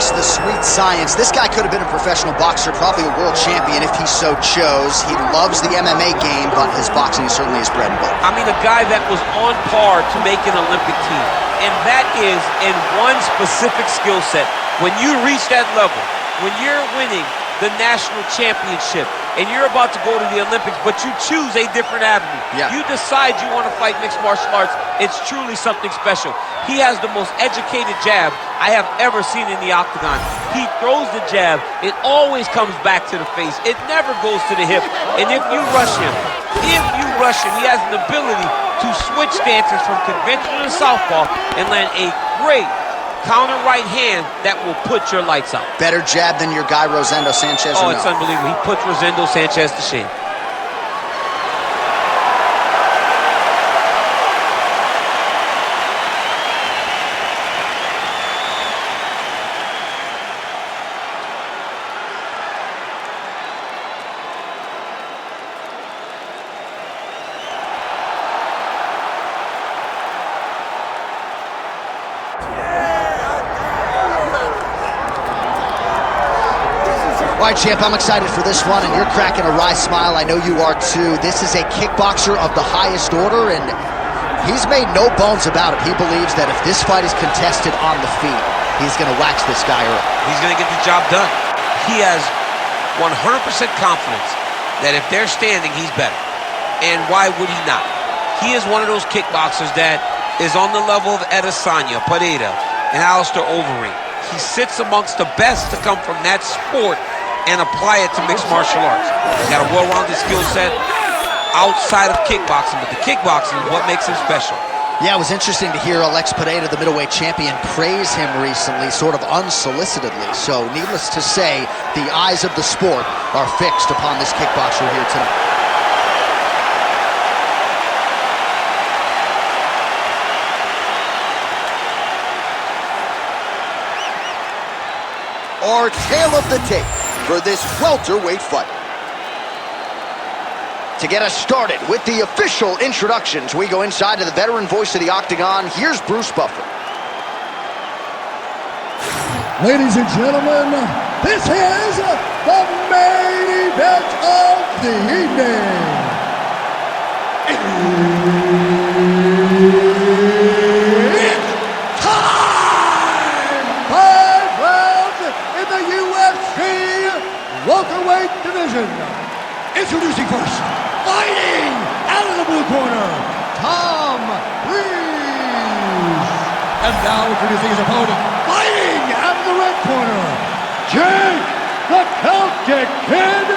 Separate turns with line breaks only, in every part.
just the sweet science. This guy could have been a professional boxer, probably a world champion if he so chose. He loves the MMA game, but his boxing is certainly his bread and butter.
I mean, a guy that was on par to make an Olympic team. And that is in one specific skill set. When you reach that level, when you're winning the national championship, and you're about to go to the Olympics, but you choose a different avenue.
Yeah.
You decide you want to fight mixed martial arts. It's truly something special. He has the most educated jab I have ever seen in the octagon. He throws the jab. It always comes back to the face. It never goes to the hip. And if you rush him, he has an ability to switch stances from conventional to southpaw and land a great counter right hand that will put your lights out.
Better jab than your guy Rosendo Sanchez?
Oh, it's unbelievable. He puts Rosendo Sanchez to shame.
All right, champ, I'm excited for this one, and you're cracking a wry smile. I know you are too. This is a kickboxer of the highest order, and he's made no bones about it. He believes that if this fight is contested on the feet, he's going to wax this guy up.
He's going to get the job done. He has 100% confidence that if they're standing, he's better. And why would he not? He is one of those kickboxers that is on the level of Adesanya, Pereira, and Alistair Overeem. He sits amongst the best to come from that sport and apply it to mixed martial arts. He's got a well-rounded skill set outside of kickboxing, but the kickboxing is what makes him special.
Yeah, it was interesting to hear Alex Pereira, the middleweight champion, praise him recently, sort of unsolicitedly. So, needless to say, the eyes of the sport are fixed upon this kickboxer here tonight. Our tale of the tape for this welterweight fight. To get us started with the official introductions, we go inside to the veteran voice of the octagon. Here's Bruce Buffer.
Ladies and gentlemen, this is the main event of the evening. It's time! 5 rounds in the UFC welterweight division. Introducing first, fighting out of the blue corner, Tom Breese. And now introducing his opponent, fighting out of the red corner, Jake the Celtic Kid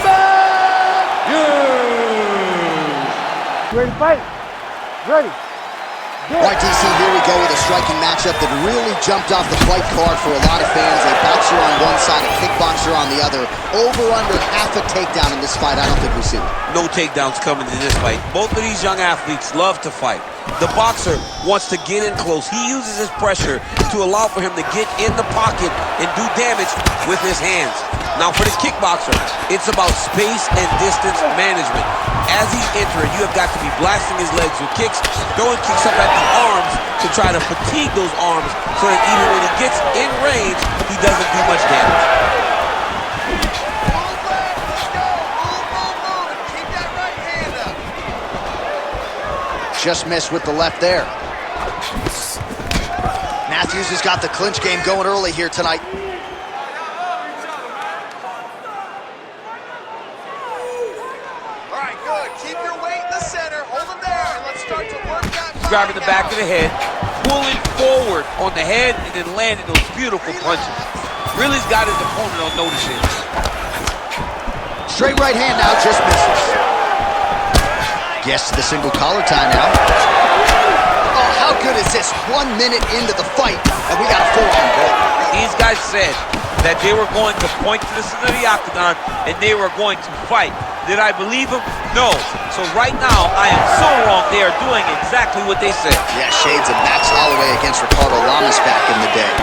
Matthews.
Ready to fight? Ready.
All right, DC, here we go with a striking matchup that really jumped off the fight card for a lot of fans. A boxer on one side, a kickboxer on the other. Over under half a takedown in this fight. I don't think we see it.
No takedowns coming in this fight. Both of these young athletes love to fight. The boxer wants to get in close. He uses his pressure to allow for him to get in the pocket and do damage with his hands. Now for the kickboxer, it's about space and distance management. As he's entering, you have got to be blasting his legs with kicks, throwing kicks up at the arms to try to fatigue those arms so that even when he gets in range, he doesn't do much damage.
Keep that right hand up. Just missed with the left there. Matthews has got the clinch game going early here tonight.
Grabbing the back of the head, pulling forward on the head, and then landing those beautiful punches. Really's got his opponent on notice here.
Straight right hand now, just misses. Gets to the single collar tie now. Oh, how good is this? 1 minute into the fight, and we got a full-on break.
These guys said that they were going to point to the center of the octagon, and they were going to fight. Did I believe him? No. So right now, I am so wrong. They are doing exactly what they said.
Yeah, shades of Max Holloway against Ricardo Lamas back in the day.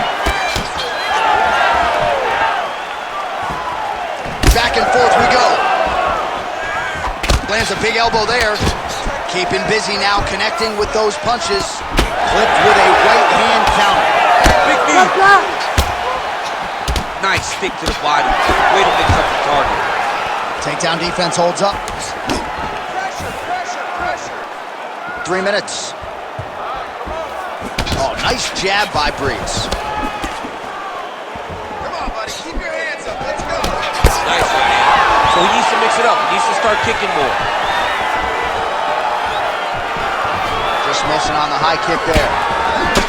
Back and forth we go. Lands a big elbow there. Keeping busy now, connecting with those punches. Clipped with a right hand counter.
Big knee. Nice stick to the body. Way to mix up the target.
Takedown defense holds up.
Pressure, pressure, pressure.
3 minutes. Oh, nice jab by Breese.
Come on, buddy. Keep your hands up. Let's go.
Nice right hand. So he needs to mix it up. He needs to start kicking more.
Just missing on the high kick there.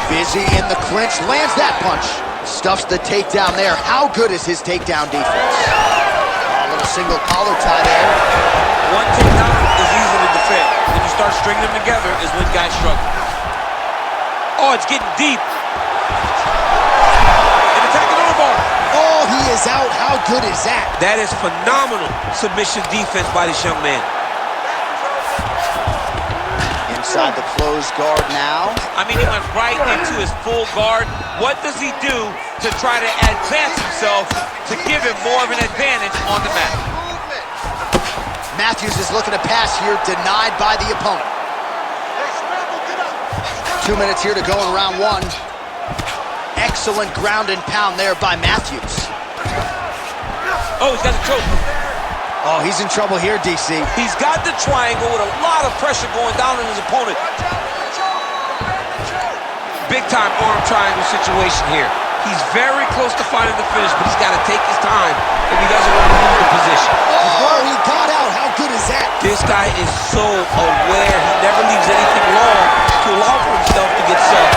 Busy in the clinch, lands that punch. Stuffs the takedown there. How good is his takedown defense? A little single collar tie there.
One takedown is easy to defend. When you start stringing them together is when guys struggle. Oh, it's getting deep. And attacking armbar.
Oh, he is out. How good is that?
That is phenomenal submission defense by this young man.
Inside the closed guard now.
I mean, he went right into his full guard. What does he do to try to advance himself to give him more of an advantage on the mat?
Matthews is looking to pass here, denied by the opponent. 2 minutes here to go in round one. Excellent ground and pound there by Matthews.
Oh, he's got the choke.
Oh, he's in trouble here, DC.
He's got the triangle with a lot of pressure going down on his opponent. Big time arm triangle situation here. He's very close to finding the finish, but he's got to take his time if he doesn't want to lose the position.
Oh, he got out. How good is that?
This guy is so aware. He never leaves anything long to allow for himself to get sucked.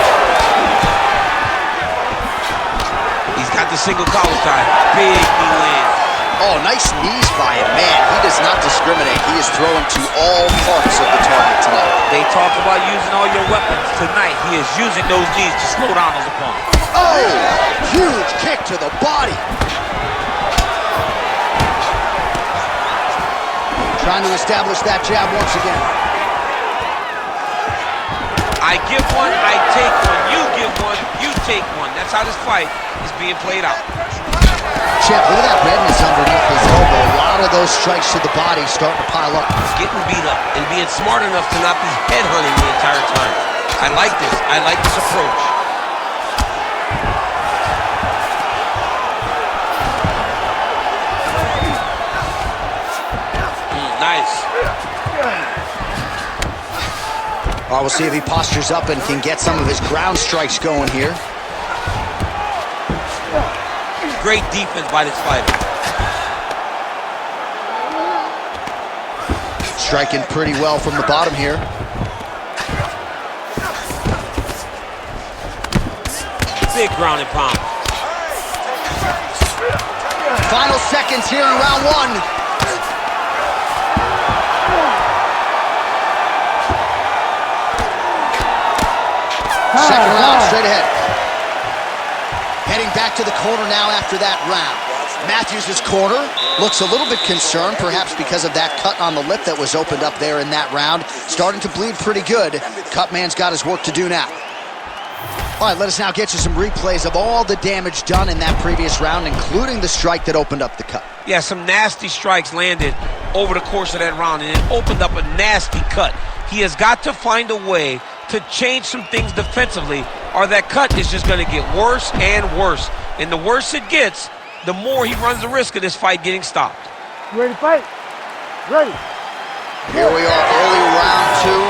He's got the single collar tie. Big knee land.
Oh, nice knees by him. Man, he does not discriminate. He is throwing to all parts of the target tonight.
They talk about using all your weapons. Tonight, he is using those knees to slow down his opponent.
Oh, huge kick to the body. Trying to establish that jab once again.
I give one, I take one. You give one, you take one. That's how this fight is being played out.
Champ, look at that redness underneath his elbow. A lot of those strikes to the body starting to pile up.
He's getting beat up and being smart enough to not be headhunting the entire time. I like this. I like this approach. Nice.
Well, we'll see if he postures up and can get some of his ground strikes going here.
Great defense by this fighter.
Striking pretty well from the bottom here.
Big ground and pound.
Final seconds here in round one. Second round straight ahead. Heading back to the corner now after that round. Matthews' corner looks a little bit concerned, perhaps because of that cut on the lip that was opened up there in that round. Starting to bleed pretty good. Cutman's got his work to do now. All right, let us now get you some replays of all the damage done in that previous round, including the strike that opened up the cut.
Yeah, some nasty strikes landed over the course of that round, and it opened up a nasty cut. He has got to find a way to change some things defensively, or that cut is just going to get worse and worse. And the worse it gets, the more he runs the risk of this fight getting stopped.
You ready to fight? Ready.
Here we are, early round two.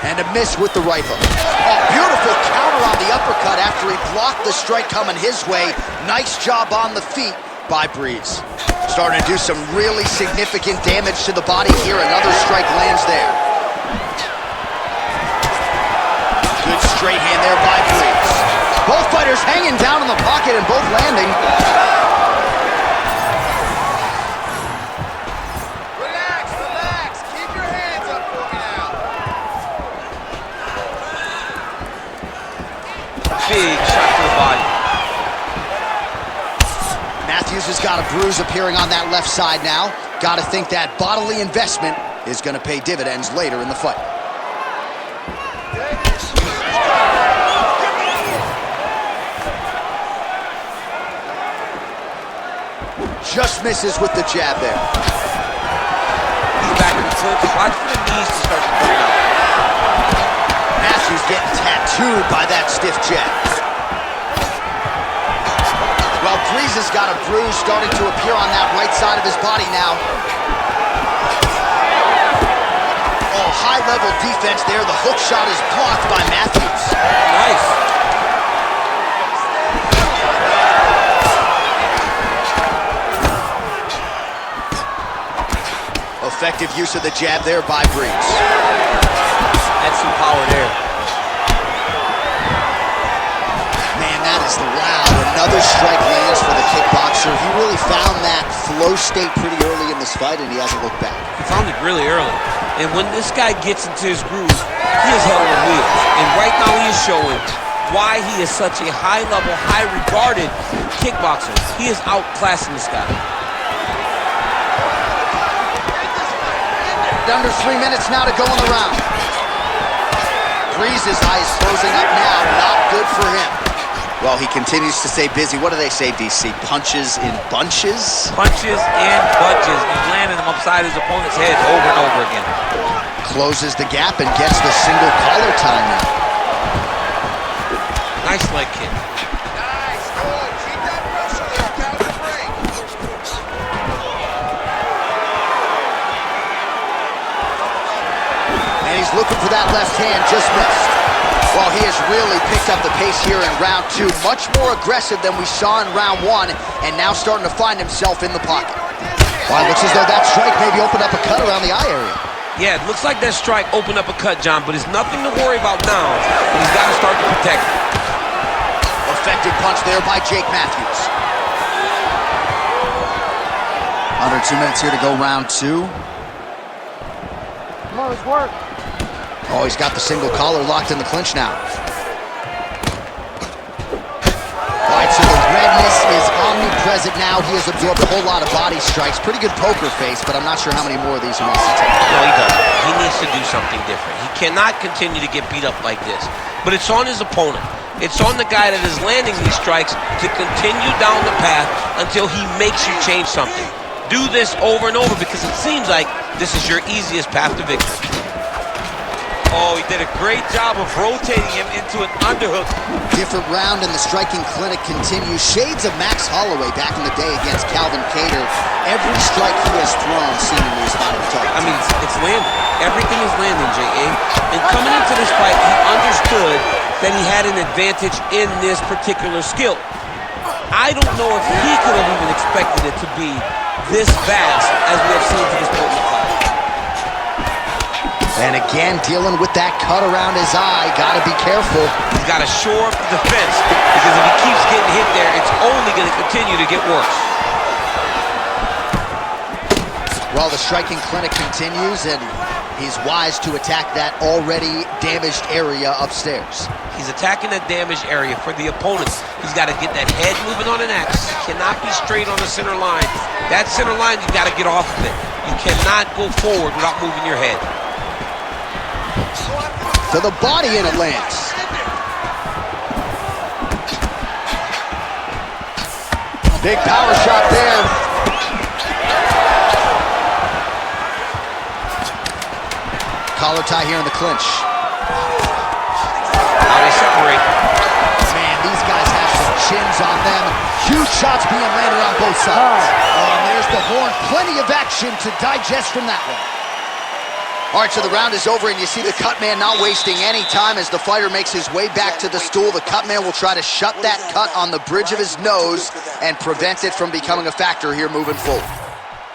And a miss with the right hook. Oh, beautiful counter on the uppercut after he blocked the strike coming his way. Nice job on the feet by Breese. Starting to do some really significant damage to the body here. Another strike lands there. Good straight hand there by Breese. Both fighters hanging down in the pocket and both landing.
Relax, relax. Keep your hands up for me now.
Big shot to the body.
Matthews has got a bruise appearing on that left side now. Got to think that bodily investment is going to pay dividends later in the fight. Just misses with the jab there.
He's back in the clinch. Watch for the knees to start to bring out.
Matthews getting tattooed by that stiff jab. Well, Breese has got a bruise starting to appear on that right side of his body now. Oh, high-level defense there. The hook shot is blocked by Matthews.
Nice.
Effective use of the jab there by Breese.
That's some power there.
Man, that is loud. Another strike lands for the kickboxer. He really found that flow state pretty early in this fight, and he hasn't looked back.
He found it really early. And when this guy gets into his groove, he is hell on wheels. And right now he is showing why he is such a high-level, high-regarded kickboxer. He is outclassing this guy.
Under 3 minutes now to go in the round. Breeze's eyes closing up now. Not good for him. Well, he continues to stay busy. What do they say, DC? Punches in bunches?
Punches in bunches. He's landing them upside his opponent's head over and over again.
Closes the gap and gets the single collar tie now.
Nice leg kick.
Nice, good. Keep that pressure there. Count the break.
And he's looking for that left hand, just missed. Well, he has really picked up the pace here in round 2. Much more aggressive than we saw in round 1, and now starting to find himself in the pocket. Well, it looks as though that strike maybe opened up a cut around the eye area.
Yeah, it looks like that strike opened up a cut, John, but it's nothing to worry about now. But he's got to start to protect it.
Effective punch there by Jake Matthews. Under 2 minutes here to go round 2.
Come on, let's work.
Oh, he's got the single collar locked in the clinch now. All right, so the redness is omnipresent now. He has absorbed a whole lot of body strikes. Pretty good poker face, but I'm not sure how many more of these he wants to take.
No, he doesn't. He needs to do something different. He cannot continue to get beat up like this. But it's on his opponent. It's on the guy that is landing these strikes to continue down the path until he makes you change something. Do this over and over because it seems like this is your easiest path to victory. Oh, he did a great job of rotating him into an underhook.
Different round and the striking clinic continues. Shades of Max Holloway back in the day against Calvin Kattar. Every strike he has thrown seemingly is finding the target.
I mean, it's landing. Everything is landing, J.A. And coming into this fight, he understood that he had an advantage in this particular skill. I don't know if he could have even expected it to be this fast as we have seen to this point in the fight.
And again, dealing with that cut around his eye. Got to be careful.
He's got to shore up the defense because if he keeps getting hit there, it's only going to continue to get worse.
Well, the striking clinic continues, and he's wise to attack that already damaged area upstairs.
He's attacking that damaged area for the opponent. He's got to get that head moving on an axis. He cannot be straight on the center line. That center line, you got to get off of it. You cannot go forward without moving your head.
To the body, and it lands. Big power shot there. Collar tie here in the clinch.
Now they separate.
Man, these guys have some chins on them. Huge shots being landed on both sides. Oh, and there's the horn. Plenty of action to digest from that one. All right, so the round is over, and you see the cut man not wasting any time as the fighter makes his way back to the stool. The cut man will try to shut that cut on the bridge of his nose and prevent it from becoming a factor here moving forward.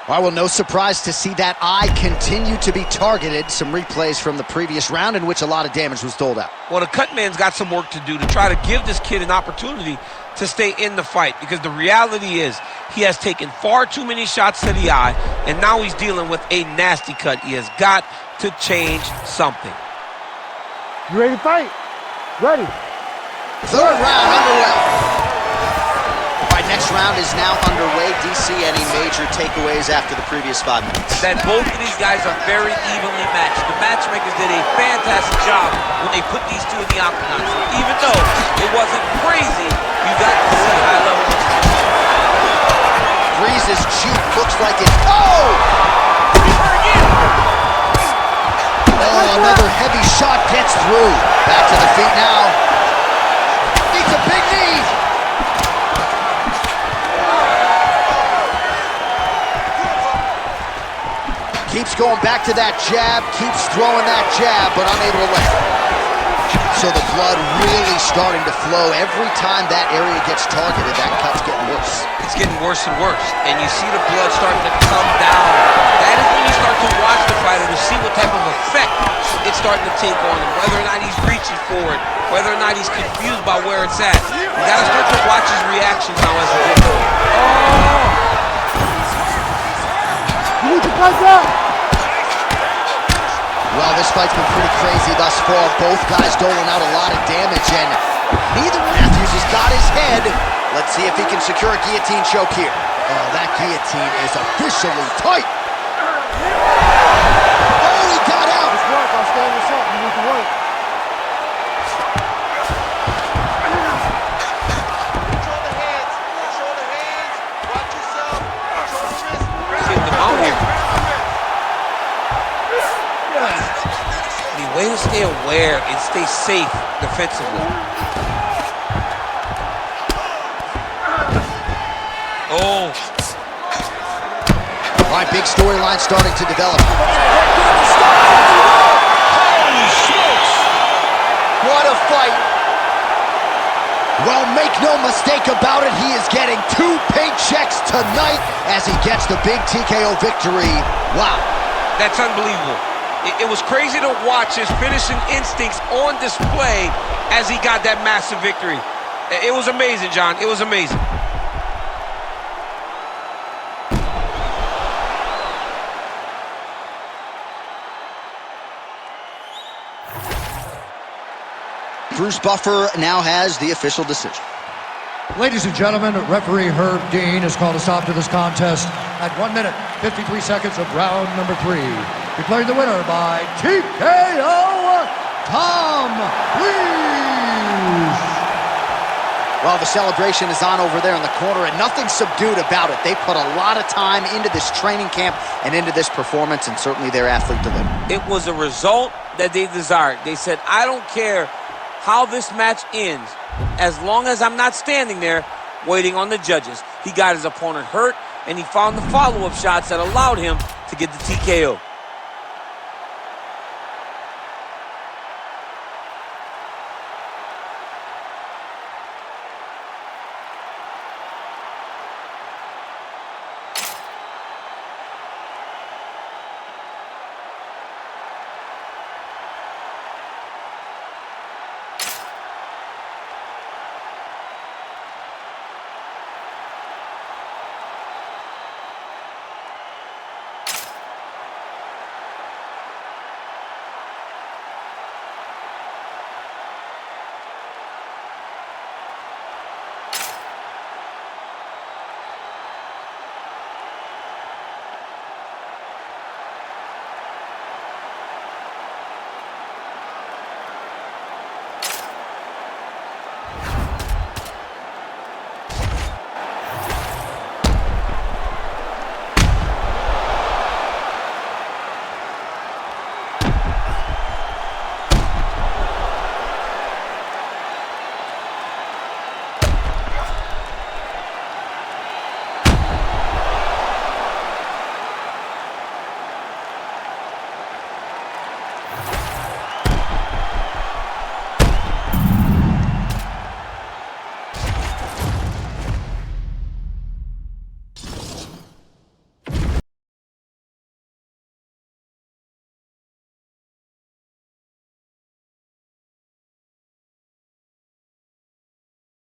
All right, well, no surprise to see that eye continue to be targeted. Some replays from the previous round in which a lot of damage was doled out.
Well, the cut man's got some work to do to try to give this kid an opportunity to stay in the fight, because the reality is he has taken far too many shots to the eye, and now he's dealing with a nasty cut. He has got to change something.
You ready to fight? Ready.
Third round underway. All right, next round is now underway. DC, any major takeaways after the previous 5 minutes?
That both of these guys are very evenly matched. The matchmakers did a fantastic job when they put these two in the octagon. So even though it wasn't crazy, you got to see high level.
Breeze's cheek looks like it. Oh! Oh, another heavy shot down. gets through. Back to the feet now. Needs a big knee. Keeps going back to that jab, keeps throwing that jab, but unable to land. So the blood really starting to flow. Every time that area gets targeted, that cut's getting worse.
It's getting worse and worse, and you see the blood starting to come down. That is when you start to watch the fighter to see what type of effect it's starting to take on him, whether or not he's reaching for it, whether or not he's confused by where it's at. You gotta start to watch his reactions now as he gets through.
You need to cut that.
Well, this fight's been pretty crazy thus far. Both guys doling out a lot of damage, and neither Matthews has got his head. Let's see if he can secure a guillotine choke here. Oh, that guillotine is officially tight. Oh, he got out.
Just work. I'll stand this up. You need to work.
Control the hands. Control the hands. Watch yourself. Control the wrist.
Getting them out here. The way to stay aware and stay safe defensively. Oh.
All right, big storyline starting to develop.
Holy smokes.
What a fight. Well, make no mistake about it, he is getting 2 paychecks tonight as he gets the big TKO victory. Wow.
That's unbelievable. It was crazy to watch his finishing instincts on display as he got that massive victory. It was amazing, John. It was amazing.
Bruce Buffer now has the official decision.
Ladies and gentlemen, referee Herb Dean has called a stop to this contest at 1 minute, 53 seconds of round number 3. Declaring the winner by TKO, Tom Breese.
Well, the celebration is on over there in the corner, and nothing subdued about it. They put a lot of time into this training camp and into this performance, and certainly their athlete delivered.
It was a result that they desired. They said, I don't care how this match ends, as long as I'm not standing there waiting on the judges. He got his opponent hurt, and he found the follow-up shots that allowed him to get the TKO.